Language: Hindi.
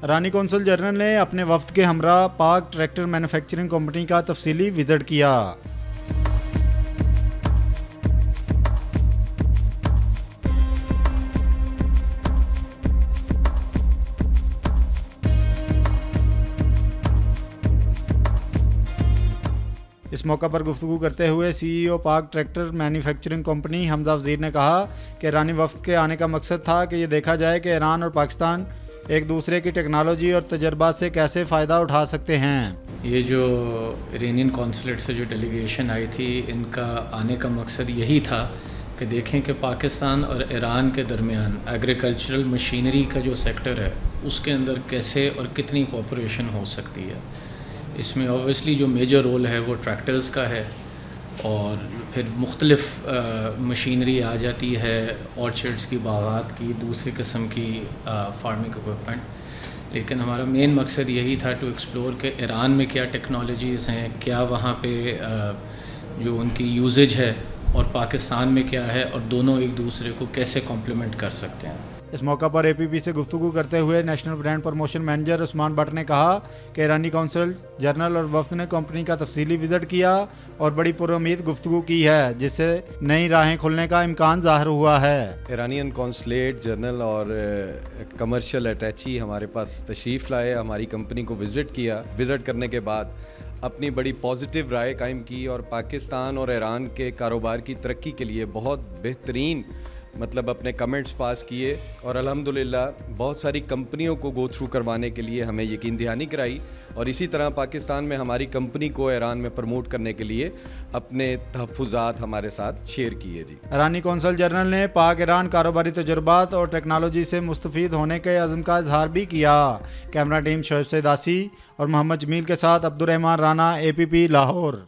ईरानी कौंसल जनरल ने अपने वफ्द के हमरा पाक ट्रैक्टर मैन्युफैक्चरिंग कंपनी का तफसीली विजिट किया। इस मौका पर गुफ्तगू करते हुए CEO पाक ट्रैक्टर मैन्युफैक्चरिंग कंपनी हमजा वज़ीर ने कहा कि ईरानी वफ्द के आने का मकसद था कि ये देखा जाए कि ईरान और पाकिस्तान एक दूसरे की टेक्नोलॉजी और तजर्बात से कैसे फ़ायदा उठा सकते हैं। ये जो इरानियन कौंसलेट से जो डेलीगेशन आई थी, इनका आने का मकसद यही था कि देखें कि पाकिस्तान और ईरान के दरमियान एग्रीकल्चरल मशीनरी का जो सेक्टर है उसके अंदर कैसे और कितनी कोऑपरेशन हो सकती है। इसमें ऑब्वियसली जो मेजर रोल है वो ट्रैक्टर्स का है और फिर मुख्तलिफ़ मशीनरी आ जाती है, ऑर्चर्ड्स की, बागात की, दूसरी किस्म की फार्मिंग इक्विपमेंट। लेकिन हमारा मेन मकसद यही था टू एक्सप्लोर कि ईरान में क्या टेक्नोलॉजीज़ हैं, क्या वहाँ पे जो उनकी यूजेज है और पाकिस्तान में क्या है, और दोनों एक दूसरे को कैसे कॉम्प्लीमेंट कर सकते हैं। इस मौका पर APP से गुफ्तगू करते हुए national brand promotion manager Usman Bhatt ने कहा कि ईरानी कौंसल जनरल और वफ्द ने कंपनी का तफसीली विजिट किया और बड़ी पुरुम्मीद गुफ्तगू की है, जिससे नई राहें खुलने का इम्कान ज़ाहिर हुआ है। ईरानियन कौंसलेट जनरल और कमर्शियल अटैची हमारे पास तशरीफ़ लाए, हमारी कंपनी को विज़िट किया। विज़िट करने के बाद अपनी बड़ी पॉजिटिव राय कायम की और पाकिस्तान और ईरान के कारोबार की तरक्की के लिए बहुत बेहतरीन अपने कमेंट्स पास किए और अल्हम्दुलिल्लाह बहुत सारी कंपनियों को गो थ्रू करवाने के लिए हमें यकीन दहानी कराई और इसी तरह पाकिस्तान में हमारी कंपनी को ईरान में प्रमोट करने के लिए अपने तहफ़्फ़ुज़ात हमारे साथ शेयर किए। जी, ईरानी कौंसल जनरल ने पाक ईरान कारोबारी तजुर्बात और टेक्नोलॉजी से मुस्तफ़ीद होने के अज़्म का इजहार भी किया। कैमरा टीम शोएब सैदासी और मोहम्मद जमील के साथ अब्दुर्रहमान राना, APP लाहौर।